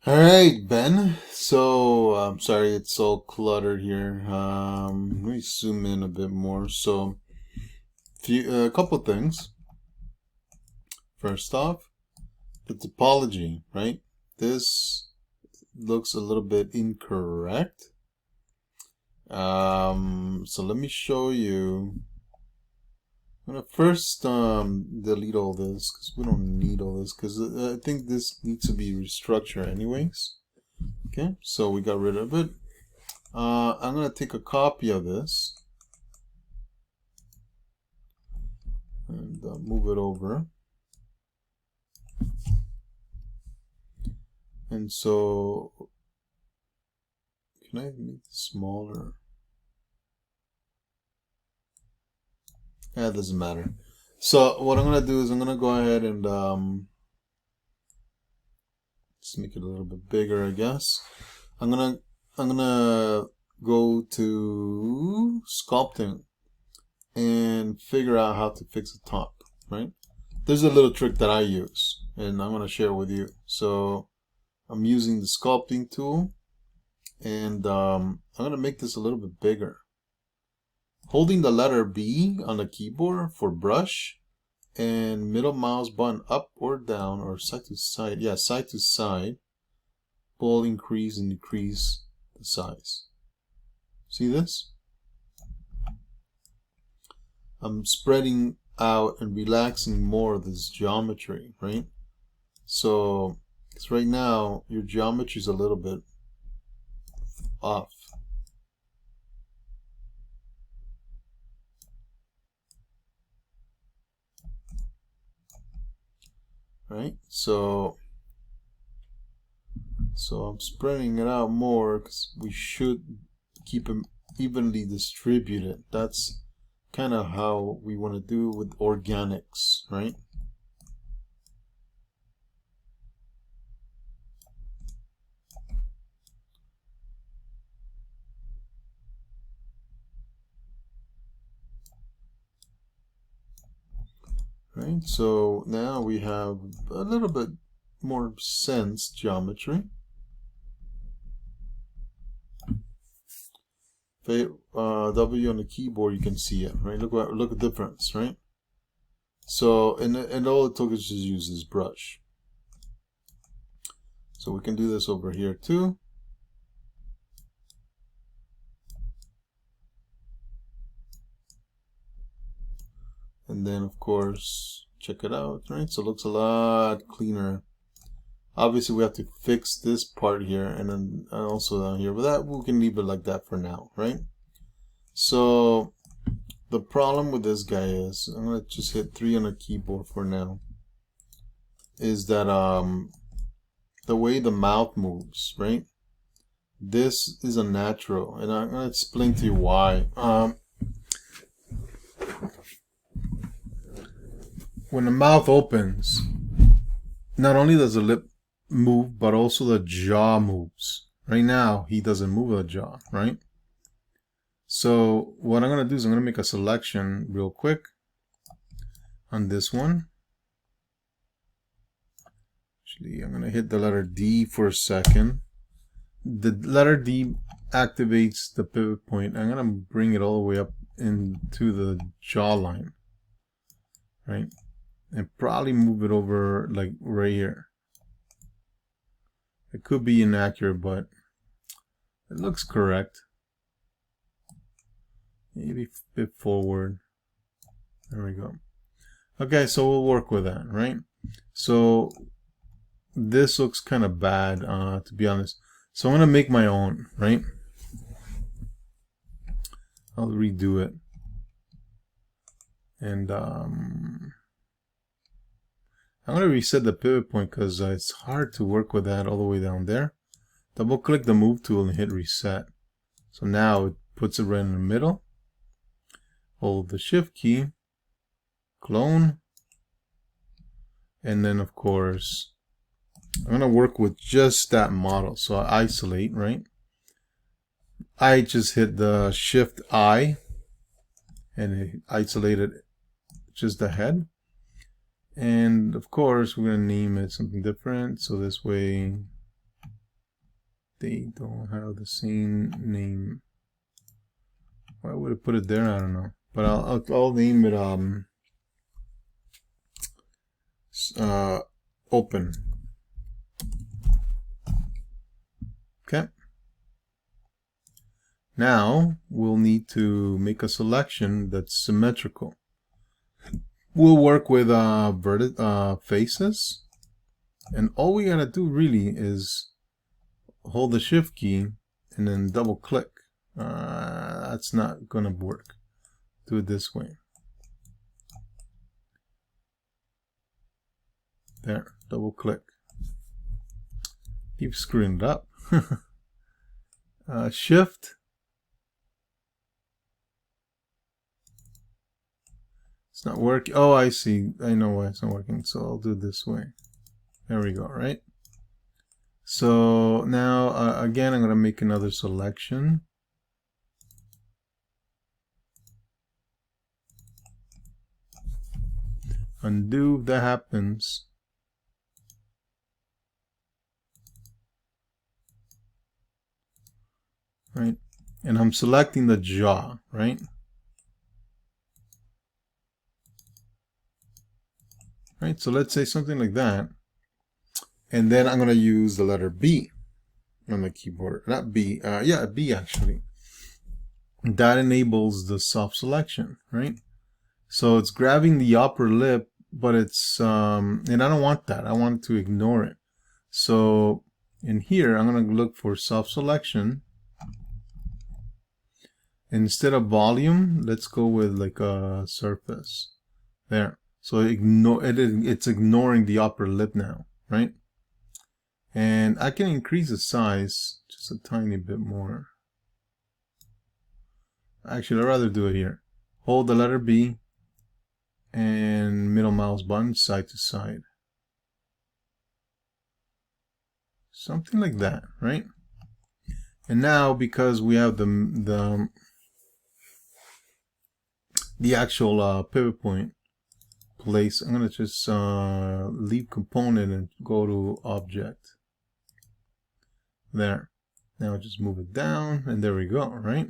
All right, Ben. So I'm sorry it's all cluttered here. Let me zoom in a bit more. So, a couple things. First off, the topology, right? This looks a little bit incorrect. So let me show you. I'm gonna first delete all this because we don't need all this because I think this needs to be restructured anyways. Okay, so we got rid of it. I'm going to take a copy of this and move it over. And so, can I make this smaller? Yeah, it doesn't matter. So what I'm going to do is I'm going to go ahead and just make it a little bit bigger, I guess. I'm gonna go to sculpting and figure out how to fix the top, right? There's a little trick that I use and I'm gonna share with you. So I'm using the sculpting tool and I'm gonna make this a little bit bigger. Holding the letter B on the keyboard for brush and middle mouse button up or down or side to side, yeah, side to side, will increase and decrease the size. See this? I'm spreading out and relaxing more of this geometry, right? So, because right now your geometry is a little bit off. Right? So I'm spreading it out more because we should keep them evenly distributed. That's kind of how we want to do with organics, right? Right, so now we have a little bit more sense geometry. W on the keyboard, you can see it, right? Look at the difference, right? So, and all it took is just use this brush. So we can do this over here too. And then of course, check it out, right? So it looks a lot cleaner. Obviously we have to fix this part here and then also down here, but that we can leave it like that for now, right? So the problem with this guy is, I'm gonna just hit 3 on the keyboard for now, is that the way the mouth moves, right? This is unnatural, and I'm gonna explain to you why. When the mouth opens, not only does the lip move, but also the jaw moves. Right now, he doesn't move the jaw, right? So what I'm going to do is I'm going to make a selection real quick on this one. Actually, I'm going to hit the letter D for a second. The letter D activates the pivot point. I'm going to bring it all the way up into the jawline, right? And probably move it over like right here. It could be inaccurate, but it looks correct. Maybe a bit forward. There we go. Okay, so we'll work with that, right? So this looks kind of bad, to be honest. So I'm going to make my own, right? I'll redo it. And I'm going to reset the pivot point because it's hard to work with that all the way down there. Double click the move tool and hit reset. So now it puts it right in the middle. Hold the shift key, clone, and then of course I'm going to work with just that model. So I isolate, right? I just hit the shift I and it isolated just the head. And of course we're going to name it something different. So this way they don't have the same name. Why would I put it there? I don't know. But I'll name it open. Okay. Now we'll need to make a selection that's symmetrical. We'll work with faces, and all we gotta do really is hold the shift key and then double click. That's not gonna work. Do it this way. There, double click. Keep screwing it up. Shift. It's not working. Oh, I see. I know why it's not working. So I'll do it this way. There we go, right? So now, again, I'm going to make another selection. Undo if that happens. Right? And I'm selecting the jaw, right? Right, so let's say something like that. And then I'm going to use the letter B on the keyboard. Not B, yeah, B actually. That enables the soft selection, right? So it's grabbing the upper lip, but it's, and I don't want that. I want to ignore it. So in here, I'm going to look for soft selection. Instead of volume, let's go with like a surface. There. So it's ignoring the upper lip now, right? And I can increase the size just a tiny bit more. Actually, I'd rather do it here. Hold the letter B and middle mouse button side to side. Something like that, right? And now, because we have the actual pivot point place, I'm going to just leave component and go to object. There. Now just move it down, and there we go, right?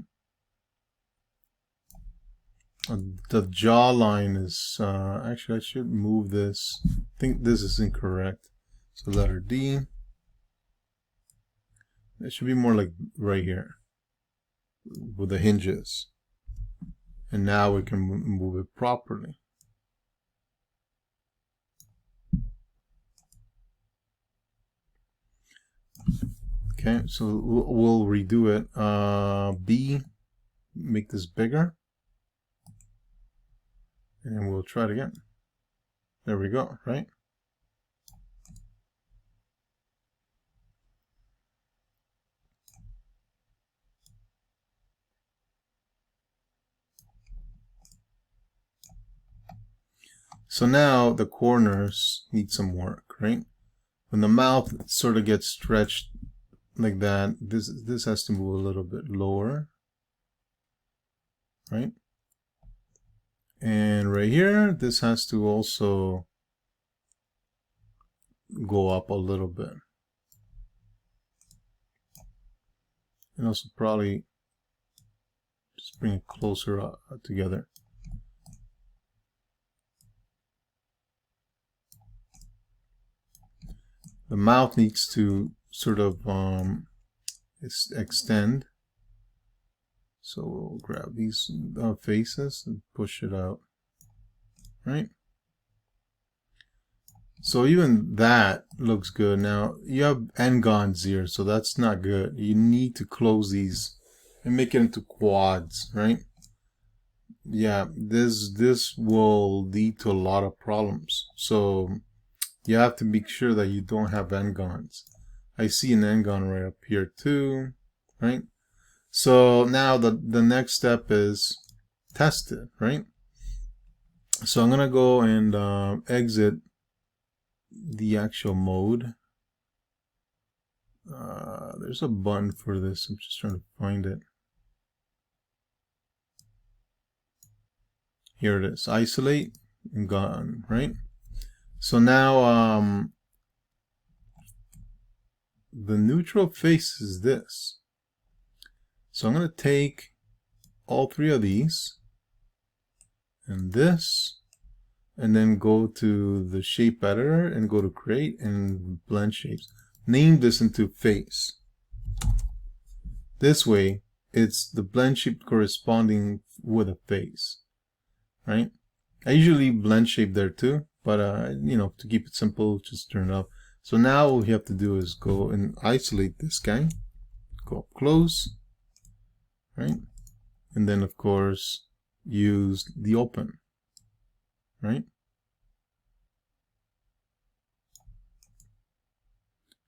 The jawline is, actually I should move this. I think this is incorrect. So letter D. It should be more like right here with the hinges. And now we can move it properly. Okay, so we'll redo it. B, make this bigger. And we'll try it again. There we go, right? So now the corners need some work, right? When the mouth sort of gets stretched like that, this has to move a little bit lower, right? And right here, this has to also go up a little bit. And also probably just bring it closer together. The mouth needs to sort of extend. So we'll grab these faces and push it out, right? So even that looks good. Now you have n-gons here, so that's not good. You need to close these and make it into quads, right? Yeah, this will lead to a lot of problems. So you have to make sure that you don't have n-gons. I see an n-gon right up here too, right? So now the next step is test it, right? So I'm gonna go and exit the actual mode. There's a button for this. I'm just trying to find it. Here it is. Isolate and gone, right? So now the neutral face is this. So I'm going to take all three of these and this, and then go to the shape editor and go to create and blend shapes. Name this into face. This way, it's the blend shape corresponding with a face, right? I usually blend shape there too, but you know, to keep it simple, just turn it off. So now all we have to do is go and isolate this guy, go up close, right? And then of course use the open, right?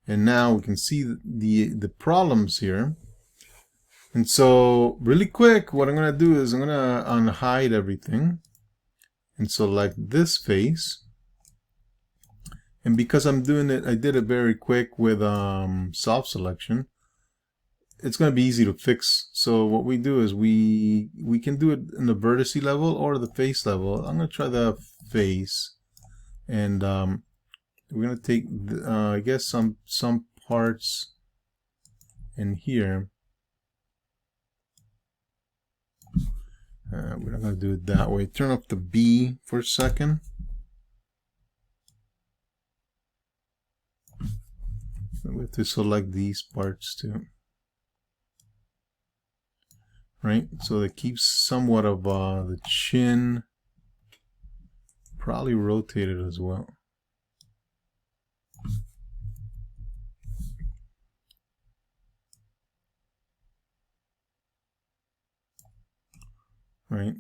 And now we can see the problems here. And so really quick, what I'm going to do is I'm going to unhide everything and select this face. And because I'm doing it, I did it very quick with soft selection. It's going to be easy to fix. So what we do is we can do it in the vertice level or the face level. I'm going to try the face, and we're going to take I guess some parts in here. We're not going to do it that way. Turn off the B for a second. We have to select these parts too, right? So that keeps somewhat of the chin, probably rotated as well. Right.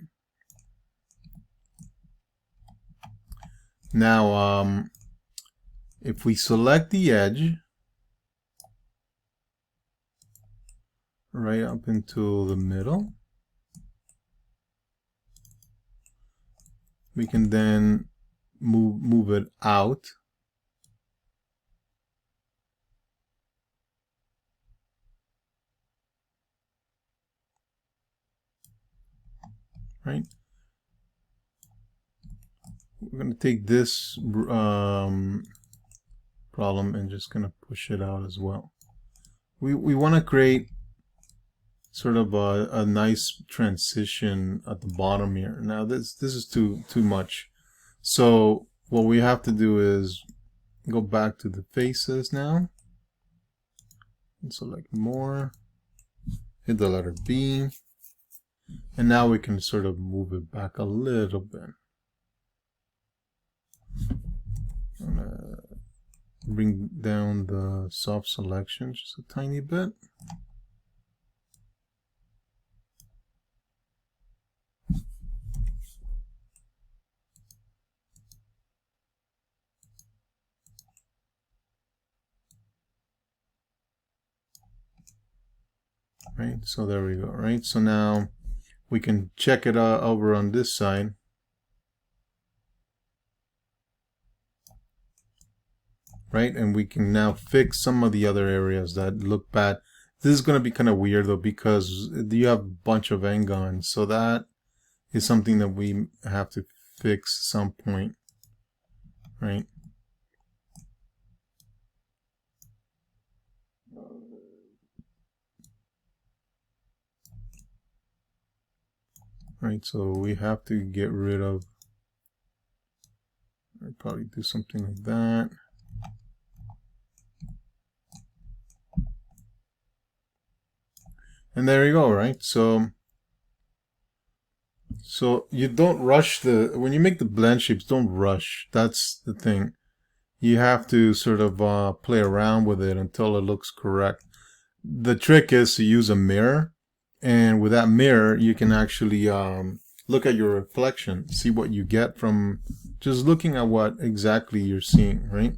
Now, if we select the edge right up into the middle, we can then move it out. Right. We're going to take this problem and just going to push it out as well. We want to create sort of a nice transition at the bottom here. Now this is too much. So what we have to do is go back to the faces now and select more, hit the letter B, and now we can sort of move it back a little bit. I'm gonna bring down the soft selection just a tiny bit. Right, so there we go. Right, so now we can check it out over on this side. Right, and we can now fix some of the other areas that look bad. This is going to be kind of weird though, because you have a bunch of n-gons, so that is something that we have to fix at some point, right? Right, so we have to get rid of, I'd probably do something like that. And there you go, right? So you don't rush when you make the blend shapes, don't rush. That's the thing. You have to sort of play around with it until it looks correct. The trick is to use a mirror, and with that mirror, you can actually look at your reflection, see what you get from just looking at what exactly you're seeing, right?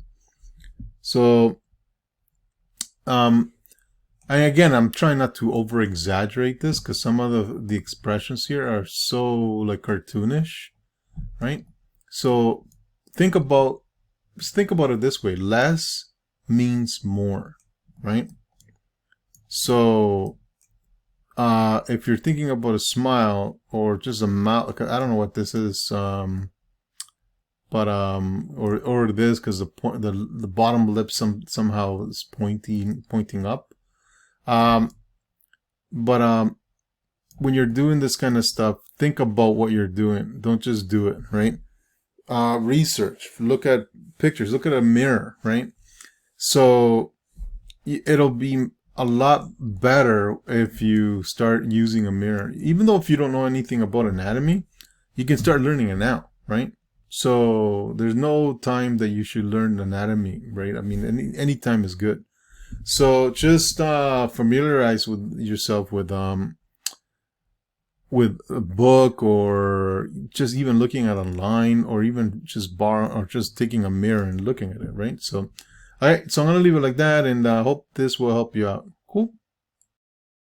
So, and again, I'm trying not to over exaggerate this, because some of the expressions here are so like cartoonish, right? So just think about it this way: less means more, right? So if you're thinking about a smile or just a mouth, I don't know what this is, but or this, because the bottom lip somehow is pointing up. But when you're doing this kind of stuff, think about what you're doing. Don't just do it, right? Research, look at pictures, look at a mirror, right? So it'll be a lot better if you start using a mirror. Even though if you don't know anything about anatomy, you can start learning it now, right? So there's no time that you should learn anatomy, right? I mean, any time is good. So just familiarize with yourself with a book, or just even looking at online, or even just just taking a mirror and looking at it, right? So all right, so I'm gonna leave it like that, and hope this will help you out. Cool.